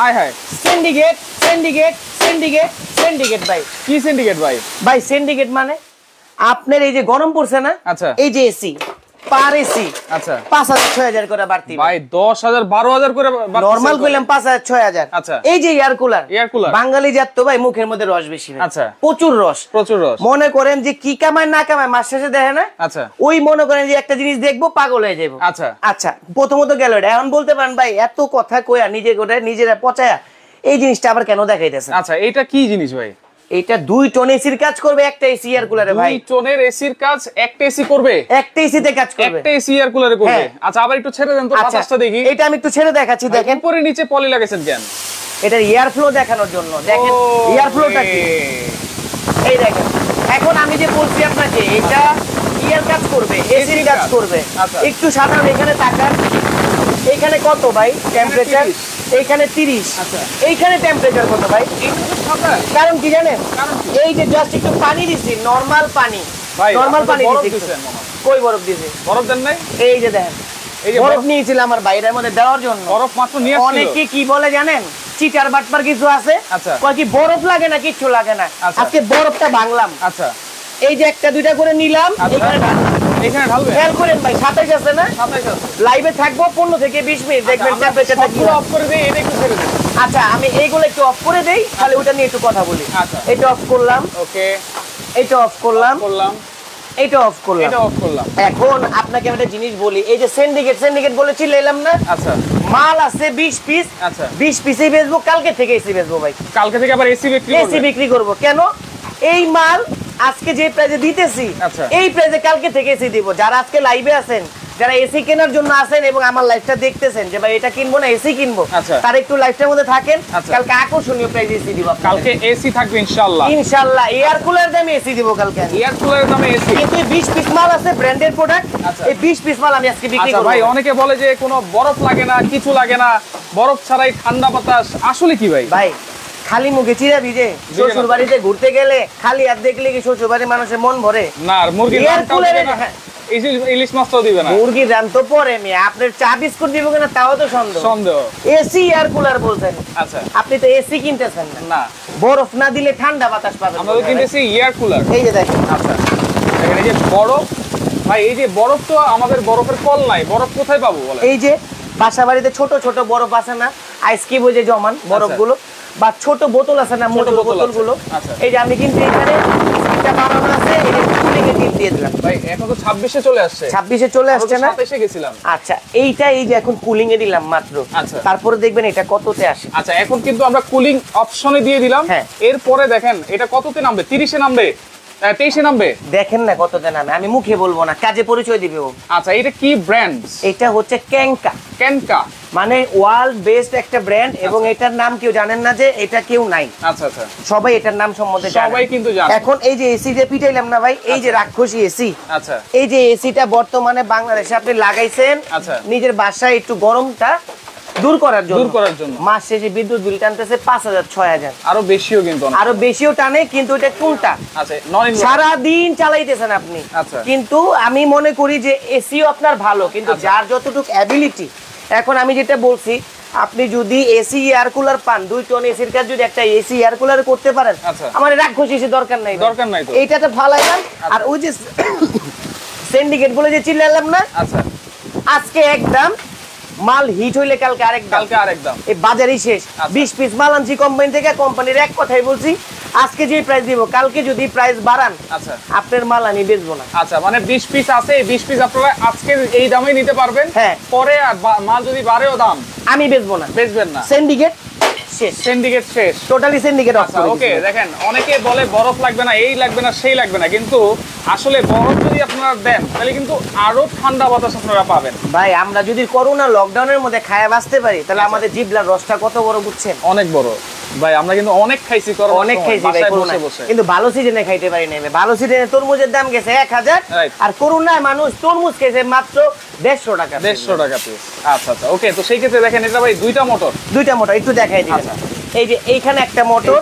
আয় হায় syndicate syndicate syndicate syndicate ভাই। কি সিন্ডিকেট ভাই? ভাই সিন্ডিকেট মানে আপনার এই যে গরম পড়ছে না, আচ্ছা এই যে এসি পার এসি আচ্ছা 5000-6000 করে বাড়তি ভাই, 10000-12000 করে নরমাল কইলাম 5000-6000। আচ্ছা এই যে এয়ার কুলার বাঙালি জাত তো ভাই মুখের মধ্যে রস বেশি ভাই। আচ্ছা প্রচুর রস প্রচুর রস। মনে করেন যে কি কামায় না কামায় মাস শেষে দেখে না। আচ্ছা ওই মনে করেন যে একটা জিনিস দেখবো পাগল হয়ে যাবো। আচ্ছা আচ্ছা প্রথমত গেল এটা। এখন বলতে পারেন ভাই এত কথা কইয়া নিজে করে নিজেরা পচায়া এই জিনিসটা আবার কেন দেখাইতেছেন? আচ্ছা এটা কি জিনিস ভাই? এটা 2 টন এসির কাজ করবে একটা এসি এয়ার কুলারে ভাই। 2 টনের এসির কাজ একটা এসি করবে? একটা এসিতে কাজ করবে, একটা এসি এয়ার কুলারে করবে। আচ্ছা আবার একটু ছেড়ে দেন তো বাতাসটা দেখি। এটা আমি একটু ছেড়ে দেখাচ্ছি দেখেন। উপরে নিচে পলি লাগাইছেন কেন? এটা এয়ার ফ্লো দেখানোর জন্য। দেখেন এয়ার ফ্লোটা কি, এই দেখেন। এখন আমি যে বলছি আপনাকে এটা এয়ার কাজ করবে, এসির কাজ করবে। একটু সাধারণ এখানে তাকান, এইখানে কত ভাই টেম্পারেচার? এইখানে 30। আচ্ছা এইখানে টেম্পারেচার কত ভাই? কারণ কি জানেন? এই যে জাস্ট একটু পানি দিছি, নরমাল পানি, নরমাল পানি দিছি। কই বরফ দিছি? বরফ দেন নাই? এই যে দেখেন বরফ নিয়েছিলাম আমার বাইরের মধ্যে দেওয়ার জন্য। বরফ মাত্র নিয়ে আসছিল। অনেকে কি বলে জানেন, চিটার বাটপার কিছু আছে, কয় কি বরফ লাগে না, কিচ্ছু লাগে না। আজকে বরফটা ভাঙলাম। আচ্ছা এই যে একটা দুইটা করে নিলাম, এখানে এখানে ঢালবে। খেয়াল করেন ভাই 27 আছে না? 27 আছে। লাইভে থাকবো 15 থেকে 20 মিনিট, দেখবেন টেম্পারেচারটা কি অফ করে দেই। এটা একটু ছেড়ে দেন। আচ্ছা আমি এইগুলো একটু অফ করে দেই, তাহলে ওটা নিয়ে একটু কথা বলি। আচ্ছা এটা অফ করলাম, ওকে, এটা অফ করলাম, এটা অফ করলাম, এটা অফ করলাম। এখন আপনাকে আমি একটা জিনিস বলি, এই যে সিন্ডিকেট সিন্ডিকেট বলেছি লাইলাম না? আচ্ছা মাল আছে 20 পিস। আচ্ছা 20 পিসই বেচবো, কালকে থেকে এসি বেচবো ভাই। কালকে থেকে আবার এসি বিক্রি করব? এসি বিক্রি করব। কেন? এই মাল আজকে যে প্রাইসে দিতেছি আচ্ছা এই প্রাইসে কালকে থেকে এসি দিব। যারা আজকে লাইভে আছেন, যারা এসি কেনার জন্য আছেন এবং আমার লাইভটা দেখতেছেন যে ভাই এটা কিনবো না এসি কিনবো, তারা একটু লাইভটার মধ্যে থাকেন। কালকে আকর্ষণীয় প্রাইসে এসি দিব। কালকে এসি থাকবে ইনশাআল্লাহ। ইনশাআল্লাহ এয়ার কুলার দামে এসি দিব কালকে। এয়ার কুলারের দামে এসি। কিন্তু 20 পিস মাল আছে ব্র্যান্ডের প্রোডাক্ট। এই 20 পিস মাল আমি আজকে বিক্রি করব। ভাই অনেকে বলে যে কোনো বরফ লাগে না, কিছু লাগে না, বরফ ছাড়াই ঠান্ডা বাতাস, আসলে কি ভাই? ভাই খালি মুখে চিরা ভিজে শ্বশুর বাড়িতে ঘুরতে গেলে খালি আর দেখলে কি শ্বশুর বাড়ির মানুষের মন ভরে? না, আর মুরগির দামটাও দিবে না, ইলিশ মাছটাও দিবে না। মুরগির দাম তো পরে আমি আপনার চা বিস্কুট দিব কিনা তাও তো সন্দেহ। এসি এয়ার কুলার বলছেন। আচ্ছা আপনি তো এসি কিনতেছেন না, বরফ না দিলে ঠান্ডা বাতাস পাবেন। আমরা তো কিনতেছি এয়ার কুলার। এই যে দেখেন। আচ্ছা দেখেন এই যে বরফ, ভাই এই যে বরফ তো আমাদের বরফের কল নাই, বরফ কোথায় পাবো বলেন? এই যে বাসা বাড়িতে ছোট ছোট বরফ আছে না, আইস কিউব যে জমান বরফগুলো, বা ছোট বোতল আছে না, মোটর বোতলগুলো, এই যে আমি কিন্তু এখানে একটা বানানো আছে, এই যে কুলিং এ টিপ দিয়ে দিলাম। ভাই এখন তো 26 এ চলে আসছে। 26 এ চলে আসছে না? 27 এ গেছিলাম। আচ্ছা এইটা এই যে এখন কুলিং এ দিলাম মাত্র। আচ্ছা তারপরে দেখবেন এটা কততে আসে। আচ্ছা এখন কিন্তু আমরা কুলিং অপশনে দিয়ে দিলাম। এরপরে দেখেন এটা কততে নামবে? 30 এ নামবে, 23 এ নামবে। দেখেন না কততে নামে, আমি মুখে বলবো না, কাজে পরিচয় দিবে ও। আচ্ছা এটা কি ব্র্যান্ড? এটা হচ্ছে ক্যানকা। ক্যানকা মানে ওয়ার্ল্ড বেস্ট একটা ব্র্যান্ড, এবং এটার নাম কেউ জানেন না যে এটা কেউ নাই। আচ্ছা আচ্ছা সবাই এটার নাম সম্বন্ধে জানে, সবাই কিন্তু জানে। এখন এই যে এসি যে পিটাইলাম না ভাই, এই যে রাক্ষসী এসি। আচ্ছা এই যে এসিটা বর্তমানে বাংলাদেশে আপনি লাগাইছেন নিজের বাসায় একটু গরমটা দূর করার জন্য। মাস শেষে বিদ্যুৎ বিল টানতেছে 5000-6000, আরো বেশিও, কিন্তু আরো বেশিও টানে, কিন্তু এটা কোনটা সারা দিন চালাইতেছেন আপনি। কিন্তু আমি মনে করি যে এসিও আপনার ভালো, কিন্তু যার যতটুকু অ্যাবিলিটি। এখন আমি যেটা বলছি, আপনি যদি এসি এয়ার কুলার পান, 2 টন এসির কাজ যদি একটা এসি এয়ার কুলার করতে পারেন, আমার রাক্ষসী এসি দরকার নাই, দরকার নাই তো। এইটাতে ফালাইলাম। আর ওই যে সিন্ডিকেট বলে যে চিল্লালাম না, আচ্ছা আজকে একদম মাল হিট হইলে কালকে আরেক দাম। এই বাজারই শেষ। 20 পিস মাল আনছি কোম্পানি থেকে, কোম্পানির এক কথাই বলছি, আজকে যে প্রাইস দিব কালকে যদি প্রাইস বাড়ান, আচ্ছা আপনার মাল আমি বেচবো না। আচ্ছা মানে 20 পিস আছে, 20 পিস আপনারা আজকে এই দামে নিতে পারবেন। হ্যাঁ পরে মাল যদি বাড়েও দাম আমি বেচবো না, বেচবেন না। সিন্ডিকেট শেষ, সিন্ডিকেট শেষ, টোটালি সিন্ডিকেট অফ করে। ওকে দেখেন অনেকে বলে বরফ লাগবে না, এই লাগবে না, সেই লাগবে না, কিন্তু আসলে বরফ যদি আপনারা দেন তাহলে কিন্তু আরো ঠান্ডা বাতাস আপনারা পাবেন। ভাই আমরা যদি করোনা লকডাউনের মধ্যে খায়া বাঁচতে পারি, তাহলে আমাদের জিভলার রসটা কত বড় বুঝছেন? অনেক বড় ভাই। আমরা কিন্তু অনেক খাইছি করোনা, অনেক খাইছি ভাই করোনা, কিন্তু ভালো সিজনে খাইতে পারি না। ভালো সিজনে তরমুজের দাম গেছে 1000, আর করোনায় মানুষ তরমুজ খেয়েছে মাত্র 150 টাকা, 150 টাকা পিস। আচ্ছা আচ্ছা ওকে, তো সেই ক্ষেত্রে দেখেন এটা ভাই দুইটা মোটর একটু দেখাই দিই। এই যে এইখানে একটা মোটর,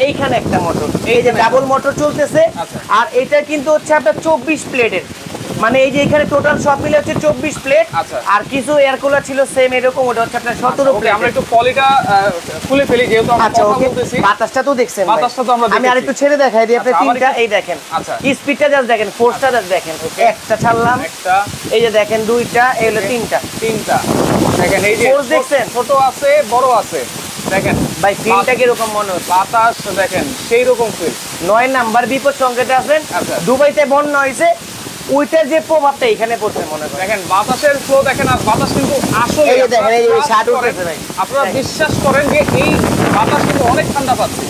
এইখানে একটা মোটর, এই যে ডাবল মোটর চলতেছে। আর এটা কিন্তু হচ্ছে আপনার 24 প্লেটের, মানে এই যে এখানে টোটাল সব মিলে হচ্ছে 24 প্লেট। আচ্ছা। আর কিছু এয়ার কুলার ছিল সেম এরকম, ওটা হচ্ছে আপনার 17 প্লেট। আমরা একটু পলিটা খুলে ফেলি যেহেতু আমরা কথা বলতেছি। বাতাসটা তো দেখছেন, বাতাসটা তো আমরা দেখেছি। আমি আরেকটু ছেড়ে দেখাই দিই আপনি তিনটা। এই দেখেন আচ্ছা, স্পিডটা জাস্ট দেখেন, ফোর্সটা জাস্ট দেখেন। একটা ছাড়লাম, একটা, এই যে দেখেন দুইটা, এই হলো তিনটা দেখেন। এই যে ফোর্স দেখছেন, ছোট আছে বড় আছে দেখেন ভাই। ফিলটা কি রকম মনে হচ্ছে? বাতাস দেখেন সেই রকম ফিল। 9 নাম্বার বিপদ সংকেতে আছেন। আচ্ছা, দুবাইতে বন্যা হয়েছে, ওইটার যে প্রভাবটা এখানে পড়ছে মনে করেন। দেখেন বাতাসের ফ্লো দেখেন। আর বাতাস কিন্তু আসলে এই দেখেন, এই শাট উঠেছে ভাই। আপনারা বিশ্বাস করেন যে এই বাতাস কিন্তু অনেক ঠান্ডা পাচ্ছি।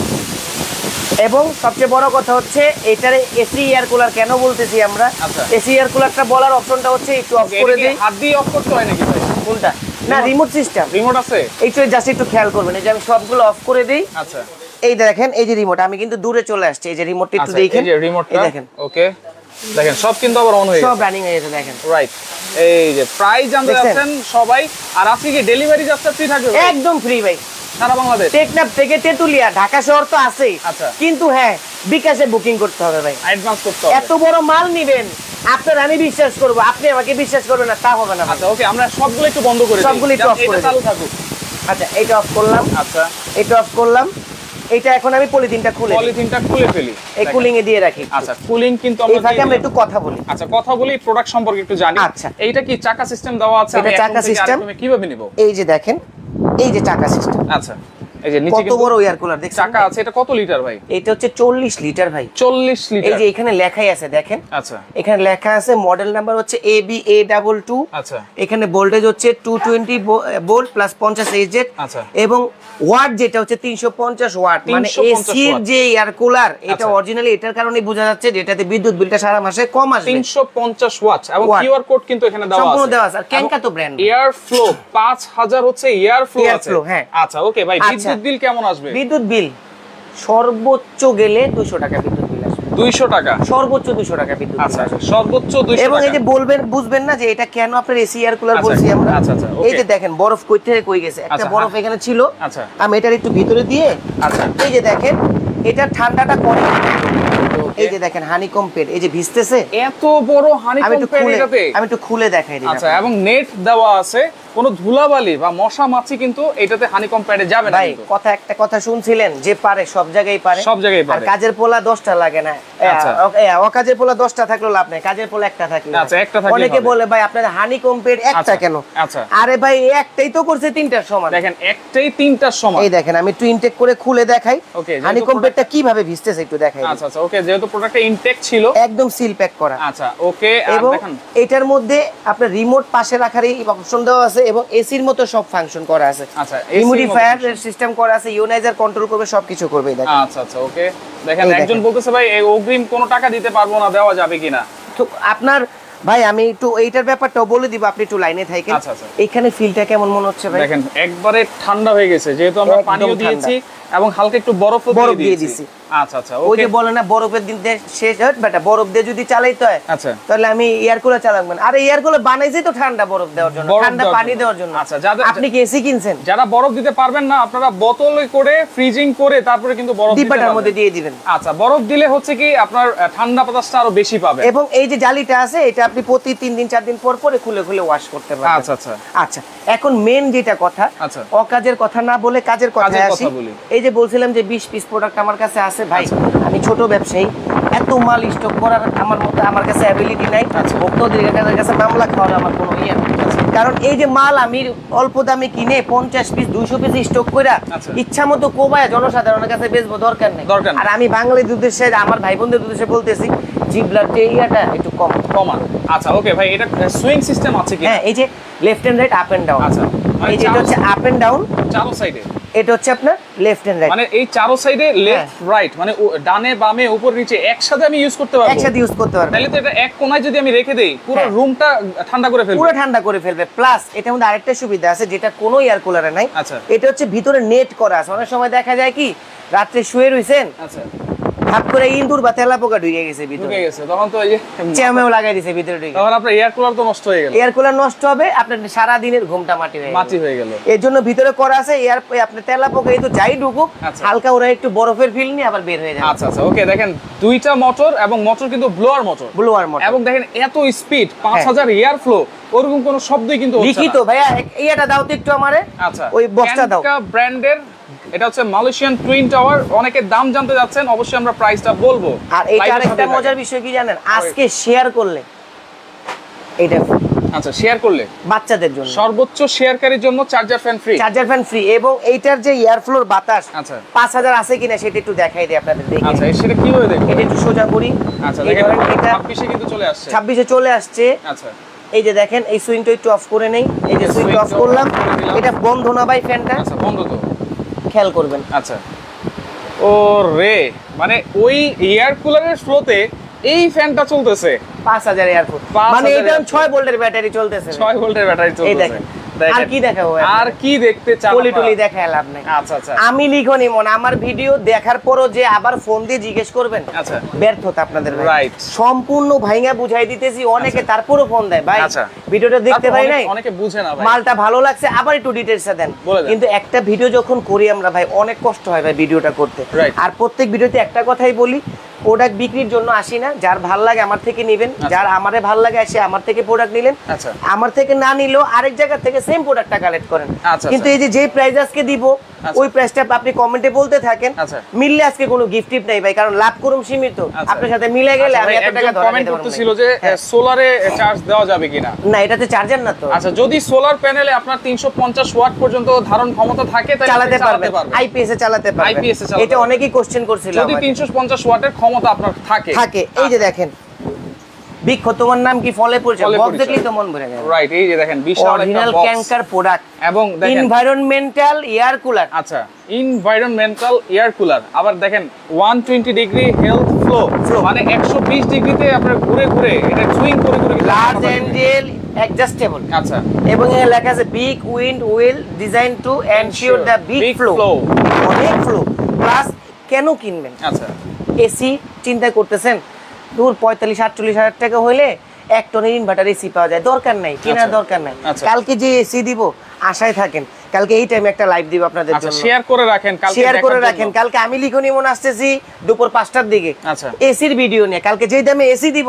এবং সবচেয়ে বড় কথা হচ্ছে এটারে এসি এয়ার কুলার কেন বলতেছি আমরা। আচ্ছা, এসি এয়ার কুলারটা বলার অপশনটা হচ্ছে একটু অফ করে দেই। হাত দিয়ে অফ করতে হয় নাকি ভাই? কোনটা? না, রিমোট সিস্টেম। রিমোট আছে। এইটা জাস্ট একটু খেয়াল করবেন, এই যে আমি সবগুলো অফ করে দেই। আচ্ছা, এই দেখেন, এই যে রিমোট, আমি কিন্তু দূরে চলে আসছে। এই যে রিমোটটা একটু দেখেন, এই যে রিমোটটা দেখেন। ওকে, দেখেন সব কিন্তু আবার অন হয়ে গেছে, সব রানিং হয়ে গেছে দেখেন। রাইট। এই যে প্রাইস জানতে যাচ্ছেন সবাই। আর আজকে কি ডেলিভারি চার্জটা ফ্রি থাকবে? একদম ফ্রি ভাই, সারা বাংলাদেশ। টেকনাফ থেকে তেতুলিয়া, ঢাকা শহর তো আছেই। আচ্ছা, কিন্তু হ্যাঁ, বিকাশে বুকিং করতে হবে ভাই, অ্যাডভান্স করতে হবে। এত বড় মাল নিবেন আপনার, আমি বিশ্বাস করব, আপনি আমাকে বিশ্বাস করবেন না, তা হবে না। আচ্ছা ওকে, আমরা সবগুলো একটু বন্ধ করে দিই, সবগুলো একটু অফ করে এটা চালু থাকুক। আচ্ছা, এটা অফ করলাম। আচ্ছা, এটা অফ করলাম। এটা এখন আমি পলিথিনটা খুলে ফেলি, এই কুলিং এ দিয়ে রাখি। আচ্ছা, কুলিং কিন্তু আমরা একটু কথা বলি। আচ্ছা, কথা বলি, প্রোডাক্ট সম্পর্কে একটু জানি। আচ্ছা, এইটা কি চাকা সিস্টেম দেওয়া আছে? এটা চাকা সিস্টেম। কিভাবে নিব? এই যে দেখেন, এই যে চাকা সিস্টেম। আচ্ছা, এই যে নিচে কত বড় এয়ার কুলার দেখছেন? চাকা আছে। এটা কত লিটার ভাই? এটা হচ্ছে 40 লিটার ভাই। 40 লিটার। এই যে এখানে লেখাই আছে দেখেন। আচ্ছা, এখানে লেখা আছে মডেল নাম্বার হচ্ছে ABA22। আচ্ছা, এখানে ভোল্টেজ হচ্ছে 220 ভোল্ট প্লাস 50 এইচজেড। আচ্ছা, এবং ওয়াট যেটা হচ্ছে 350 ওয়াট। মানে এসির যে এয়ার কুলার, এটা অরিজিনালি এটার কারণে বোঝা যাচ্ছে যে এটাতে বিদ্যুৎ বিলটা সারা মাসে কম আসবে। 350 ওয়াট এবং কিউআর কোড কিন্তু এখানে দেওয়া আছে, সম্পূর্ণ দেওয়া আছে। আর ক্যানকা তো ব্র্যান্ড। এয়ার ফ্লো 5000 হচ্ছে এয়ার ফ্লো আছে। হ্যাঁ। আচ্ছা ওকে ভাই, বিদ্যুৎ বিল কেমন আসবে? বিদ্যুৎ বিল সর্বোচ্চ গেলে 200 টাকা বিদ্যুৎ বিল আসবে। 200 টাকা, সর্বোচ্চ 200 টাকা বিদ্যুৎ বিল। আচ্ছা, সর্বোচ্চ 200 টাকা। এবং এই যে বলবেন, বুঝবেন না যে এটা কেন আপনার এসি এয়ার কুলার বলছি আমরা। আচ্ছা, আচ্ছা, এই যে দেখেন বরফ কই থেকে কই গেছে। একটা বরফ এখানে ছিল। আচ্ছা, আমি এটার একটু ভিতরে দিয়ে, আচ্ছা, এই যে দেখেন এটা ঠান্ডাটা কম। এই যে দেখেন হানিকম প্যাড, এই যে ভিজতেছে। এত বড় হানিকম প্যাড এটাতে। আমি একটু খুলে দেখাই দিই। আচ্ছা, এবং নেট দেওয়া আছে, কোনো ধুলাবালি বা মশা মাছি কিন্তু এটাতে হানিকম প্যাডে যাবে না। ভাই একটা কথা শুনছিলেন যে পারে সব জায়গায় পারে, সব জায়গায় পারে। আর কাজের পোলা 10টা লাগে না। অকাজের পোলা 10টা থাকলো লাভ নাই, কাজের পোলা একটা থাকলে। আচ্ছা, একটা থাকলে। অনেকে বলে ভাই আপনাদের হানিকম প্যাড একটা কেন? আচ্ছা, আরে ভাই একটাই তো করছে 3টার সমান। দেখেন একটাই 3টার সমান। এই দেখেন আমি একটু ইনটেক করে খুলে দেখাই। ওকে, হানিকম প্যাডটা কিভাবে ভিজতেছে একটু দেখাই। আচ্ছা, আচ্ছা, ওকে, যেহেতু প্রোডাক্টটা ইনটেক ছিল, একদম সিল প্যাক করা। আচ্ছা ওকে। আর দেখেন এটার মধ্যে আপনার রিমোট পাশে রাখারই অপশন দেওয়া আছে এবং এসির মতো সব ফাংশন করা আছে। আচ্ছা, হিউমিডিফায়ার সিস্টেম করা আছে, ইওনাইজার কন্ট্রোল করবে, সবকিছু করবে। দেখেন। আচ্ছা, আচ্ছা, ওকে। দেখেন একজন বলতেছে ভাই এই অগ্রিম কোনো টাকা দিতে পারবো না, দেওয়া যাবে কিনা? তো আপনার ভাই আমি একটু এইটার ব্যাপারটাও বলে দিব, আপনি একটু লাইনে থাকেন। আচ্ছা, আচ্ছা, এখানে ফিলটা কেমন মনে হচ্ছে ভাই? দেখেন একবারে ঠান্ডা হয়ে গেছে, যেহেতু আমরা পানিও দিয়েছি এবং হালকা একটু বরফ দিয়ে দিয়েছি। আচ্ছা, আচ্ছা, ওই যে বলে না বরফের দিন শেষ হয়, বাট বরফ দিয়ে যদি চালাইতে হয়, আচ্ছা, তাহলে আমি এয়ার কুলার চালাবো না। আরে এয়ার কুলার বানাইছি তো ঠান্ডা বরফ দেওয়ার জন্য, ঠান্ডা পানি দেওয়ার জন্য। আচ্ছা, আপনি কি এসি কিনছেন? যারা বরফ দিতে পারবেন না, আপনারা বোতলে করে ফ্রিজিং করে তারপরে কিন্তু বরফ দিতে ডিব্বাটার মধ্যে দিয়ে দিবেন। আচ্ছা, বরফ দিলে হচ্ছে কি আপনার ঠান্ডা বাতাসটা আরো বেশি পাবে। এবং এই যে জালিটা আছে, এটা আপনি প্রতি 3 দিন 4 দিন পর পরে খুলে খুলে ওয়াশ করতে পারবেন। আচ্ছা, আচ্ছা, আচ্ছা, এখন মেন যেটা কথা, আচ্ছা, অকাজের কথা না বলে কাজের কথায় আসি। এই যে বলছিলাম যে 20 পিস প্রোডাক্ট আমার কাছে আছে ভাই, আমি ছোট ব্যবসায়ী, এত মাল স্টক করার আমার কাছে অ্যাবিলিটি নাই। ভোক্তাদের কাছে মামলা খাওয়ার আমার কোনো ইয়ে নেই। কারণ এই যে মাল আমি অল্প দামে কিনে 50 পিস 200 পিস স্টক করে ইচ্ছা মতো কোবায় জনসাধারণের কাছে বেচবো, দরকার নেই। আর আমি বাঙালির উদ্দেশ্যে, আমার ভাই বোনদের উদ্দেশ্যে বলতেছি, জিবলার টেইয়াটা একটু কমান। আচ্ছা ওকে ভাই, এটা সুইং সিস্টেম আছে কি? হ্যাঁ, এই যে left and right, up and down. আচ্ছা, এই যে এটা হচ্ছে আপ এন্ড ডাউন চারো সাইডে। এটা হচ্ছে আপনার লেফট এন্ড রাইট, মানে এই চারো সাইডে লেফট রাইট, মানে ডানে বামে উপর নিচে একসাথে আমি ইউজ করতে পারবো। একসাথে ইউজ করতে পারবো। তাহলে তো এটা এক কোণায় যদি আমি রেখে দেই, পুরো রুমটা ঠান্ডা করে ফেলবে। পুরো ঠান্ডা করে ফেলবে। প্লাস এটার মধ্যে আরেকটা সুবিধা আছে যেটা কোনো এয়ার কুলারে নাই। আচ্ছা, এটা হচ্ছে ভিতরে নেট করা আছে। অনেক সময় দেখা যায় কি রাত্রে শুয়ে রইছেন, আচ্ছা, ভাব করে ইন্দুর বা তেলাপোকা ঢুকে গেছে ভিতরে, ঢুকে গেছে, তখন তো এই যে চ্যামেও লাগাই দিয়েছে ভিতরে ঢুকে, তখন আপনার এয়ার কুলার তো নষ্ট হয়ে গেল, এয়ার কুলার নষ্ট হবে, আপনার সারা দিনের ঘুমটা মাটি হয়ে গেল। এর জন্য ভিতরে করা আছে এয়ার, আপনার তেলাপোকা এই তো যাই ঢুকুক হালকা ওরা একটু বরফের ফিল নিয়ে আবার বের হয়ে যাবে। আচ্ছা আচ্ছা, ওকে। দেখেন দুইটা মোটর, এবং মোটর কিন্তু ব্লোয়ার মোটর, এবং দেখেন এত স্পিড, 5000 এয়ার ফ্লো, ওরকম কোনো শব্দই কিন্তু হচ্ছে না। লিখিত ভাইয়া এটা দাও তো একটু আমারে, আচ্ছা ওই বক্সটা দাও। ক্যানকা ব্র্যান্ডের, এটা হচ্ছে মালয়েশিয়ান টুইন টাওয়ার। অনেকে দাম জানতে যাচ্ছেন, অবশ্যই আমরা প্রাইসটা বলবো। আর এটা আরেকটা মজার বিষয় কি জানেন, আজকে শেয়ার করলে এটা, আচ্ছা শেয়ার করলে বাচ্চাদের জন্য সর্বোচ্চ শেয়ারকারীর জন্য charger fan free, charger fan free, এবং এইটার যে এয়ার ফ্লোর বাতাস আচ্ছা 5000 আছে কিনা সেটা একটু দেখাই দেই আপনাদের, দেখেন। আচ্ছা সেটা কিভাবে দেখবেন, এটা একটু সোজা করি। আচ্ছা দেখেন এটা 26 এ কিন্তু চলে আসছে, 26 এ চলে আসছে। আচ্ছা এই যে দেখেন এই সুইংটা একটু অফ করে নেই, এই যে সুইংটা অফ করলাম, এটা বন্ধ না ভাই ফ্যানটা, আচ্ছা বন্ধ তো, খেয়াল করবেন। আচ্ছা ও রে, মানে ওই এয়ার কুলারের ফ্লোতে এই ফ্যানটা চলতেছে 5000 এয়ার ফুট, মানে এটা 6 ভোল্টের ব্যাটারি চলতেছে, 6 ভোল্টের ব্যাটারি চলতেছে। এই দেখেন, আর কি দেখাবো, আর কি দেখতে চান, পলিটলি দেখায় লাভ নাই। আচ্ছা আচ্ছা, আমি লিখনি মনে, আমার ভিডিও দেখার পরও যে আবার ফোন দিয়ে জিজ্ঞেস করবেন, আচ্ছা ব্যর্থতা আপনাদের ভাই। রাইট, সম্পূর্ণ ভাইঙ্গা বুঝাই দিতেছি, অনেকে তারপরও ফোন দেয় ভাই আচ্ছা ভিডিওটা দেখতে পারি নাই, অনেকে বুঝে না ভাই, মালটা ভালো লাগছে আবার একটু ডিটেইলসে দেন। কিন্তু একটা ভিডিও যখন করি আমরা ভাই, অনেক কষ্ট হয় ভাই ভিডিওটা করতে। আর প্রত্যেক ভিডিওতে একটা কথাই বলি, প্রোডাক্ট বিক্রির জন্য আসি না, যার ভাল লাগে আমার থেকে নেবেন, যার আমারে ভাল লাগে এসে আমার থেকে প্রোডাক্ট নিলেন, আমার থেকে না নিলেও আরেক জায়গা থেকে সেম প্রোডাক্টটা কালেক্ট করেন। কিন্তু এই যে প্রাইস আজকে দিব ওই প্রাইসটা আপনি কমেন্টে বলতে থাকেন, মিললে আজকে কোনো গিফট টিপ নাই ভাই, কারণ লাভ করুম সীমিত, আপনার সাথে মিলে গেলে আমি এত টাকা ধরে কমেন্ট করতেছিল যে সোলারে চার্জ দেওয়া যাবে কিনা, না এটাতে চার্জার না তো। আচ্ছা যদি সোলার প্যানেলে আপনার 350 ওয়াট পর্যন্ত ধারণ ক্ষমতা থাকে তাহলে চালাতে পারবেন, আইপিএস এ চালাতে পারবেন, এটা অনেকেই কোশ্চেন করছিল, যদি 350 ওয়াটের ক্ষমতা আপনার থাকে। এই যে দেখেন বিখ্য, তোমার নাম কি, ফলে পরিচয়, বক্স দেখলেই তো মন ভরে যাবে। রাইট, এই যে দেখেন বিশাল একটা অরিজিনাল ক্যাঙ্কার প্রোডাক্ট, এবং দেখেন এনভায়রনমেন্টাল এয়ার কুলার। আচ্ছা এনভায়রনমেন্টাল এয়ার কুলার, আবার দেখেন 120 ডিগ্রি হেলথ ফ্লো, মানে 120 ডিগ্রিতে আপনার ঘুরে ঘুরে এটা সুইং করে করে, লার্জ অ্যাঙ্গেল অ্যাডজাস্টেবল, আচ্ছা, এবং এখানে লেখা আছে big wind wheel design to ensure the big flow, অনেক ফ্লো প্লাস। কেন কিনবেন? আচ্ছা এসি চিন্তা করতেছেন, দূর 45-48 হাজার টাকা হইলে 1 টনের ইনভার্টার এসি পাওয়া যায়, দরকার নাই কেনার দরকার নাই। কালকে যে এসি দিব আশায় থাকেন, কালকে এই টাইমে একটা লাইভ দিব আপনাদের জন্য, শেয়ার করে রাখেন, কালকে আমি লিখনি মনে আসতেছি দুপুর 5টার দিকে, আচ্ছা এসির ভিডিও নিয়ে, কালকে যেই দামে এসি দিব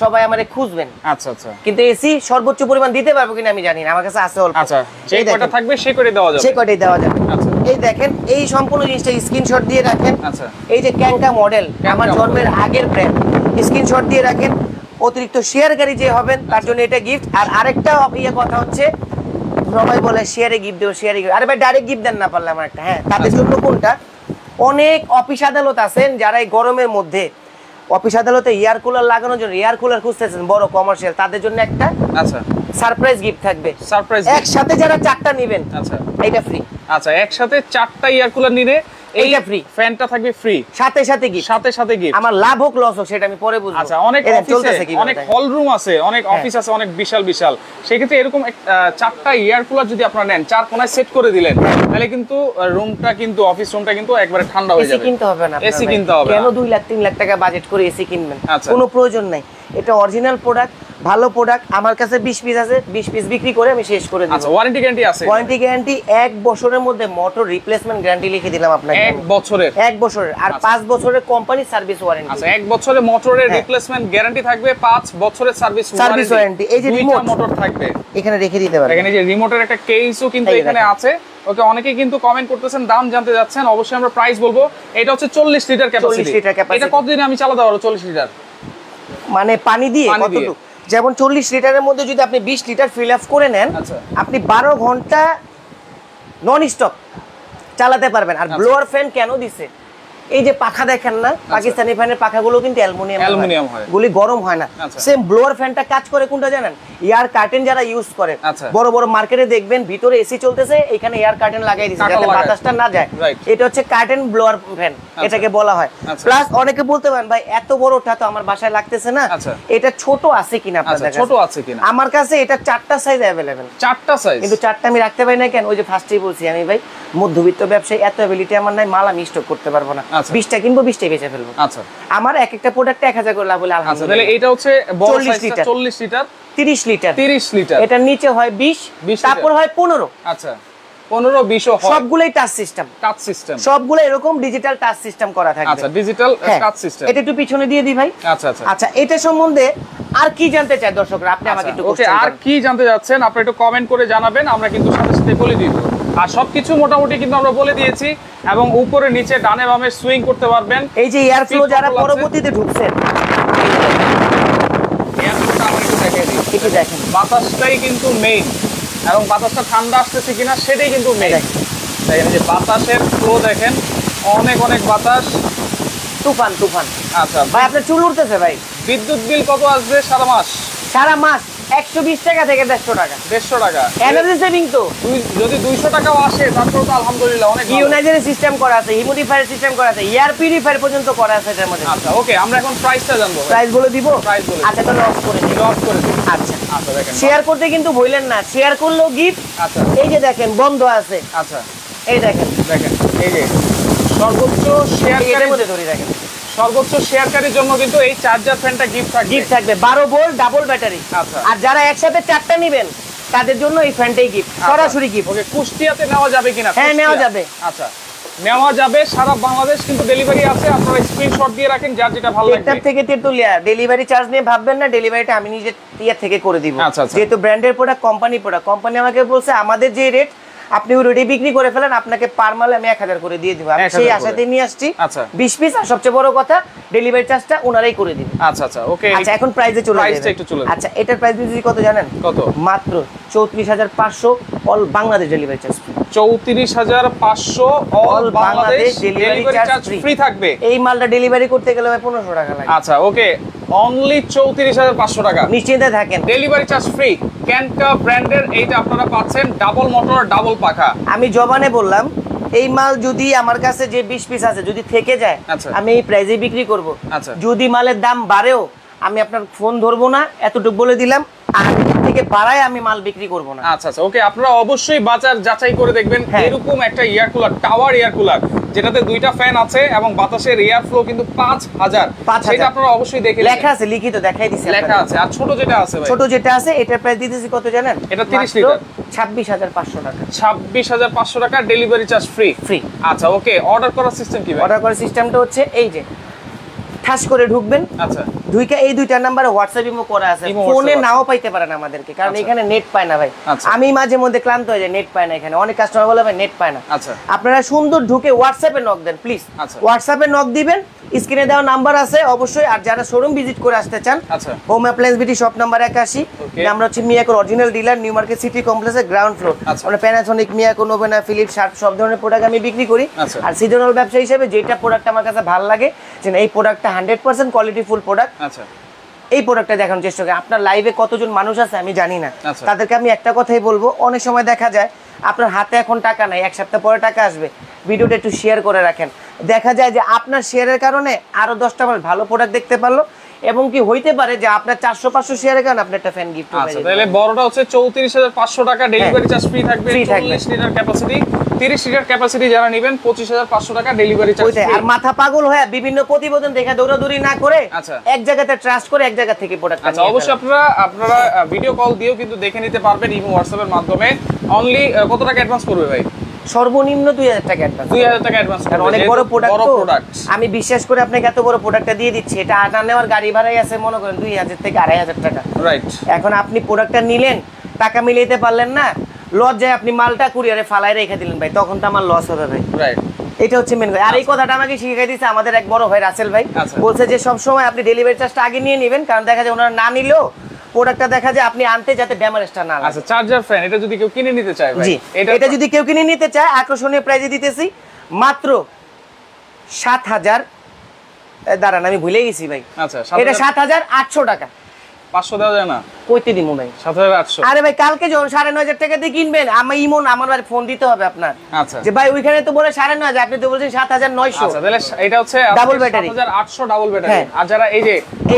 সবাই আমারে খুঁজবেন। আচ্ছা আচ্ছা, কিন্তু এসি সর্বোচ্চ পরিমাণ দিতে পারবো কিনা আমি জানি না, আমার কাছে আছে অল্প। আচ্ছা যে কয়টা থাকবে সেই কয়টাই দেওয়া যাবে, সেই কয়টাই দেওয়া যাবে। আচ্ছা এই দেখেন এই সম্পূর্ণ জিনিসটা স্ক্রিনশট দিয়ে রাখেন। আচ্ছা এই যে ক্যাঙ্কা মডেল, আমার জন্মের আগের ব্র্যান্ড, স্ক্রিনশট দিয়ে রাখেন। অতিরিক্ত শেয়ারকারী যে হবেন তার জন্য এটা গিফট। আর আরেকটা কথা হচ্ছে, সবাই বলে শেয়ারে গিফট দেবো, শেয়ারে গিফট, আরে ভাই ডাইরেক্ট গিফট দেন না পারলে আমার একটা, হ্যাঁ তাদের জন্য কোনটা, অনেক অফিস আদালত আছেন যারা এই গরমের মধ্যে অফিস আদালতে এয়ার কুলার লাগানোর জন্য এয়ার কুলার খুঁজতেছেন বড় কমার্শিয়াল, তাদের জন্য একটা আচ্ছা সারপ্রাইজ গিফট থাকবে, সারপ্রাইজ একসাথে যারা 4টা নেবেন, আচ্ছা এটা ফ্রি। আচ্ছা একসাথে 4টা এয়ার কুলার নিলে এইটা ফ্রি, ফ্যানটা থাকবে ফ্রি, সাথে সাথে গিফট। আমার লাভ হোক লস হোক সেটা আমি পরে বুঝবো। আচ্ছা অনেক অফিসে অনেক হল রুম আছে, অনেক অফিস আছে অনেক বিশাল বিশাল, সেক্ষেত্রে এরকম 4টা এয়ার কুলার যদি আপনারা নেন, 4 কোণায় সেট করে দিলেন, তাহলে কিন্তু রুমটা কিন্তু অফিস রুমটা কিন্তু একবারে ঠান্ডা হয়ে যাবে। এসি কিনতে হবে না, এসি কিনতে হবে কেন 2 লাখ 3 লাখ টাকা বাজেট করে এসি কিনবেন, কোনো প্রয়োজন নাই। এটা অরিজিনাল প্রোডাক্ট, ভালো প্রোডাক্ট, আমার কাছে 20 পিস আছে, 20 পিস বিক্রি করে আমি শেষ করে দিই। আচ্ছা ওয়ারেন্টি গ্যারান্টি আছে? ওয়ারেন্টি গ্যারান্টি 1 বছরের মধ্যে মোটর রিপ্লেসমেন্ট গ্যারান্টি লিখে দিলাম আপনাকে, 1 বছরের, 1 বছরের, আর 5 বছরের কোম্পানি সার্ভিস ওয়ারেন্টি। আচ্ছা 1 বছরের মোটরের রিপ্লেসমেন্ট গ্যারান্টি থাকবে, 5 বছরের সার্ভিস ওয়ারেন্টি। এই যে রিমোট মোটর থাকবে এখানে রেখে দিতে পারেন, এখানে যে রিমোটের একটা কেসও কিন্তু এখানে আছে। ওকে অনেকেই কিন্তু কমেন্ট করতেছেন, দাম জানতে যাচ্ছেন, অবশ্যই আমরা প্রাইস বলবো। এটা হচ্ছে 40 লিটার ক্যাপাসিটি, এটা কতদিনে আমি চালাতে পারবো 40 লিটার? মানে পানি দিয়ে কতটুকু, যেমন 40 লিটারের মধ্যে যদি আপনি 20 লিটার ফিল আপ করে নেন, আপনি 12 ঘন্টা নন স্টপ চালাতে পারবেন। আর ব্লোয়ার ফ্যান কেন দিছে, এই যে পাখা দেখেন না, পাকিস্তানি ফ্যানের পাখাগুলো কিন্তু অ্যালুমিনিয়াম হয়, গুলি গরম হয় না। সেম ব্লোয়ার ফ্যানটা কাজ করে কোনটা জানেন, এয়ার কার্টেন যারা ইউজ করে বড় বড় মার্কেটে দেখবেন ভিতরে এসি চলতেছে, এখানে এয়ার কার্টেন লাগাই দিয়েছে যাতে বাতাসটা না যায়। এটা হচ্ছে কার্টেন ব্লোয়ার ফ্যান এটাকে বলা হয়। প্লাস অনেকে বলতে পারেন ভাই এত বড়টা তো আমার বাসায় লাগতেছে না, এটা ছোট আছে কিনা আপনাদের কাছে? ছোট আছে কিনা? আমার কাছে এটা 4টা সাইজ अवेलेबल। 4টা সাইজ? কিন্তু 4টা আমি রাখতে পারি না কেন? ওই যে ফার্স্টেই বলছি আমি ভাই মধ্যবিত্ত ব্যবসায়ী, এত অ্যাবিলিটি আমার নাই, মাল আমি স্টক করতে পারবো না। 20টা কিনবো 20টাই বেচে ফেলবো। আচ্ছা, আমার এক একটা প্রোডাক্ট 1000 করে লাভ হলে আলহামদুলিল্লাহ। তাহলে এটা হচ্ছে বড় সাইজটা 40 লিটার 30 লিটার 30 লিটার, এটার নিচে হয় 20, তারপর হয় 15। আচ্ছা, 15 20 হয়। সবগুলাই টাচ সিস্টেম। টাচ সিস্টেম সবগুলো এরকম ডিজিটাল টাচ সিস্টেম করা থাকবে। আচ্ছা, ডিজিটাল টাচ সিস্টেম। এটা একটু পিছনে দিয়ে দিই ভাই। আচ্ছা আচ্ছা আচ্ছা, এটা সম্বন্ধে আর কি জানতে চাই দর্শকরা? আপনি আমাকে একটু ওকে, আর কি জানতে যাচ্ছেন আপনি একটু কমেন্ট করে জানাবেন, আমরা কিন্তু সাথে সাথে বলে দিব। আর সবকিছু মোটামুটি কিন্তু আমরা বলে দিয়েছি, এবং উপরে নিচে ডানে বামে সুইং করতে পারবেন। এই যে এয়ার ফ্লো যারা পরবর্তীতে ঢুকছেন, এয়ার ফ্লোটা আমরা একটু দেখাই দিই। একটু দেখেন, বাতাসটাই কিন্তু মেইন, এবং বাতাসটা ঠান্ডা আসতেছে কিনা সেটাই কিন্তু মেইন। দেখেন যে বাতাসের ফ্লো দেখেন, অনেক অনেক বাতাস, তুফান তুফান। আচ্ছা ভাই আপনার চুল উঠতেছে ভাই। বিদ্যুৎ বিল কত আসবে সারা মাস? সারা মাস 120 টাকা থেকে 150 টাকা। 150 টাকা এনার্জি সেভিং তো। যদি 200 টাকাও আসে তারপর তো আলহামদুলিল্লাহ অনেক ভালো। ইউনাইজের সিস্টেম করা আছে, হিউমিডিফায়ার সিস্টেম করা আছে, এয়ার পিউরিফায়ার পর্যন্ত করা আছে এটার মধ্যে। আচ্ছা ওকে, আমরা এখন প্রাইসটা জানবো। প্রাইস বলে দিব? প্রাইস বলে। আচ্ছা তাহলে অফ করে দিই। অফ করে দিই। আচ্ছা আচ্ছা দেখেন, শেয়ার করতে কিন্তু ভুলেন না, শেয়ার করলেও গিফট। আচ্ছা এই যে দেখেন বন্ধ আছে। আচ্ছা এই দেখেন দেখেন, এই যে সর্বোচ্চ শেয়ারকারীর মধ্যে ধরে দেখেন, সর্বোচ্চ শেয়ারকারীর জন্য কিন্তু এই চার্জার ফ্যানটা গিফট থাকবে। গিফট থাকবে 12 ভোল্ট ডাবল ব্যাটারি। আচ্ছা, আর যারা একসাথে 4টা নেবেন তাদের জন্য এই ফ্যানটাই গিফট, সরাসরি গিফট। ওকে, কুষ্টিয়াতে নেওয়া যাবে কিনা? হ্যাঁ নেওয়া যাবে। আচ্ছা, নেওয়া যাবে, সারা বাংলাদেশ কিন্তু ডেলিভারি আছে। আপনারা স্ক্রিনশট দিয়ে রাখেন যার যেটা ভালো লাগবে। এটার থেকে তেতুলিয়া ডেলিভারি চার্জ নিয়ে ভাববেন না, ডেলিভারিটা আমি নিজে ইয়া থেকে করে দিব। যেহেতু ব্র্যান্ডের প্রোডাক্ট, কোম্পানি প্রোডাক্ট, কোম্পানি আমাকে বলছে আমাদের যে রেট আপনি রেডি বিক্রি করে ফেলেন, আপনাকে পার মালে আমি 1000 করে দিয়ে দিব। আমি সেই আশাতে নিয়ে আসছি 20 পিস। আর সবচেয়ে বড় কথা ডেলিভারি চার্জটা ওনারাই করে দিবেন। আচ্ছা আচ্ছা ওকে। আচ্ছা এখন প্রাইসে চলে যাই। প্রাইসটা একটু চলে যাই। আচ্ছা এটার প্রাইস দিচ্ছি কত জানেন? কত? মাত্র 34500 all Bangladesh delivery charge free. 34500 all Bangladesh delivery charge free থাকবে। এই মালটা ডেলিভারি করতে গেলে 1500 টাকা লাগে। আচ্ছা ওকে, অনলি 34500 টাকা, নিশ্চিন্তে থাকেন, ডেলিভারি চার্জ ফ্রি। ক্যানকা ব্র্যান্ডের এইটা আপনারা পাচ্ছেন, ডাবল মোটর ডাবল পাখা। আমি জবানে বললাম এই মাল যদি আমার কাছে যে 20 পিস আছে যদি থেকে যায় আমি এই প্রাইসে বিক্রি করব। যদি মালের দাম বাড়েও আমি আপনার ফোন ধরবো না, এতটুকু বলে দিলাম। আর থেকে বাড়ায় আমি মাল বিক্রি করব না। আচ্ছা আচ্ছা ওকে, আপনারা অবশ্যই বাজার যাচাই করে দেখবেন। এরকম একটা air cooler, tower air cooler, যেটাতে 2টা ফ্যান আছে এবং বাতাসের এয়ার ফ্লো কিন্তু 5000, সেটা আপনারা অবশ্যই দেখে লেখা আছে, লিখিত দেখাই দিছি, লেখা আছে। আর ছোট যেটা আছে ভাই, ছোট যেটা আছে এটার প্রাইস দিতেছি কত জানেন? এটা 30 লিটার 26500 টাকা। 26500 টাকা, ডেলিভারি চার্জ ফ্রি। ফ্রি। আচ্ছা ওকে, অর্ডার করার সিস্টেম কি ভাই? অর্ডার করার সিস্টেমটা হচ্ছে এই যে ঠাস করে ঢুকবেন। আচ্ছা, এই 2টা নাম্বারে হোয়াটসঅ্যাপ ইমো করা আছে। ফোনে নাও পাইতে পারেন আমাদেরকে, কারণ এখানে নেট পায় না ভাই। আমি মাঝে মধ্যে ক্লান্ত হয়ে যাই, নেট পায় না এখানে। অনেক কাস্টমার বলে ভাই নেট পায় না। আচ্ছা, আপনারা সুন্দর ঢুকে হোয়াটসঅ্যাপে নক দেন প্লিজ। হোয়াটসঅ্যাপে নক দিবেন, স্ক্রিনে দেওয়া নাম্বার আছে অবশ্যই। আর যারা শোরুম ভিজিট করে আসতে চান, home appliance BT shop number 81, আমরা হচ্ছে মিয়াকোর original dealer, new market city কমপ্লেক্সের গ্রাউন্ড ফ্লোর। আমরা Panasonic, Miyako, Novena, Philips, Sharp সব ধরনের প্রোডাক্ট আমি বিক্রি করি। আর সিজনাল ব্যবসা হিসেবে যেটা প্রোডাক্ট আমার কাছে ভালো লাগে, যে এই প্রোডাক্টটা 100% কোয়ালিটি ফুল প্রোডাক্ট, এই প্রোডাক্টটা দেখানোর চেষ্টা করি। আপনার লাইভে কতজন মানুষ আছে আমি জানি না, তাদেরকে আমি একটা কথাই বলবো, অনেক সময় দেখা যায় আপনার হাতে এখন টাকা নাই, 1 সপ্তাহ পরে টাকা আসবে, ভিডিওটা একটু শেয়ার করে রাখেন। দেখা যায় যে আপনার শেয়ারের কারণে আরো 10টা ভালো প্রোডাক্ট দেখতে পারলো, এবং কি হইতে পারে যে আপনার 400-500 শেয়ারের কারণে আপনি একটা ফ্যান গিফট পাবেন। আচ্ছা, তাহলে বড়টা হচ্ছে 34500 টাকা, ডেলিভারি চার্জ ফ্রি থাকবে। 40 লিটার ক্যাপাসিটি, 30 লিটার ক্যাপাসিটি যারা নেবেন 25500 টাকা, ডেলিভারি চার্জ ফ্রি। আর মাথা পাগল হয়ে বিভিন্ন প্রতিবেদন দেখে দৌড়াদৌড়ি না করে এক জায়গাতে ট্রাস্ট করে এক জায়গা থেকে প্রোডাক্ট। আচ্ছা, অবশ্যই আপনারা ভিডিও কল দিয়েও কিন্তু দেখে নিতে পারবেন ইমো হোয়াটসঅ্যাপের মাধ্যমে। অনলি কত টাকা অ্যাডভান্স করবে ভাই? সর্বনিম্ন 2000 টাকা অ্যাডভান্স। 2000 টাকা অ্যাডভান্স করবে, অনেক বড় প্রোডাক্ট। আমি বিশ্বাস করে আপনাকে এত বড় প্রোডাক্টটা দিয়ে দিচ্ছি, এটা আনা নেওয়ার গাড়ি ভাড়াই আছে মনে করেন 2000 থেকে 2500 টাকা। রাইট। এখন আপনি প্রোডাক্টটা নিলেন, টাকা মিলাইতে পারলেন না, লস যায়, আপনি মালটা কুরিয়ারে ফালাই রেখে দিলেন ভাই, তখন তো আমার লস হবে ভাই। রাইট, এটা হচ্ছে মেন। আর এই কথাটা আমাকে শিখিয়ে দিয়েছে আমাদের এক বড় ভাই রাসেল ভাই। বলছে যে সব সময় আপনি ডেলিভারি চার্জটা আগে নিয়ে নেবেন, কারণ দেখা যায় ওনারা না নিলেও প্রোডাক্টটা দেখা যায় আপনি আনতে যাতে ড্যামেজটা না লাগে। আচ্ছা, চার্জার ফ্যান এটা যদি কেউ কিনে নিতে চায় ভাই, জি, এটা যদি কেউ কিনে নিতে চায় আকর্ষণীয় প্রাইসে দিতেছি মাত্র 7000, দাঁড়ান আমি ভুলে গেছি ভাই। আচ্ছা, এটা 7800 টাকা। 500 দেওয়া যায় না? কইতে দিমু ভাই 7800। আরে ভাই কালকে যখন 9500 টাকা দিয়ে কিনবেন আমি ইমন আমার বাড়ি ফোন দিতে হবে আপনার। আচ্ছা যে ভাই ওইখানে তো বলে 9500, আপনি তো বলছেন 7900। আচ্ছা তাহলে এটা হচ্ছে ডাবল ব্যাটারি 7800 ডাবল ব্যাটারি। আর যারা এই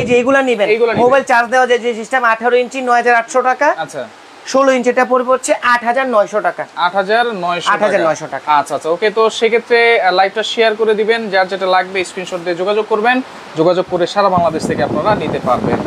যে এইগুলা নেবেন মোবাইল চার্জ দেওয়া যায় যে সিস্টেম 18 ইঞ্চি 9800 টাকা। আচ্ছা 16 ইঞ্চিটা পড়বে হচ্ছে 8900 টাকা। 8900 টাকা। আচ্ছা আচ্ছা ওকে, তো সেক্ষেত্রে লাইভটা শেয়ার করে দিবেন, যার যেটা লাগবে স্ক্রিনশট দিয়ে যোগাযোগ করবেন, যোগাযোগ করে সারা বাংলাদেশ থেকে আপনারা নিতে পারবেন।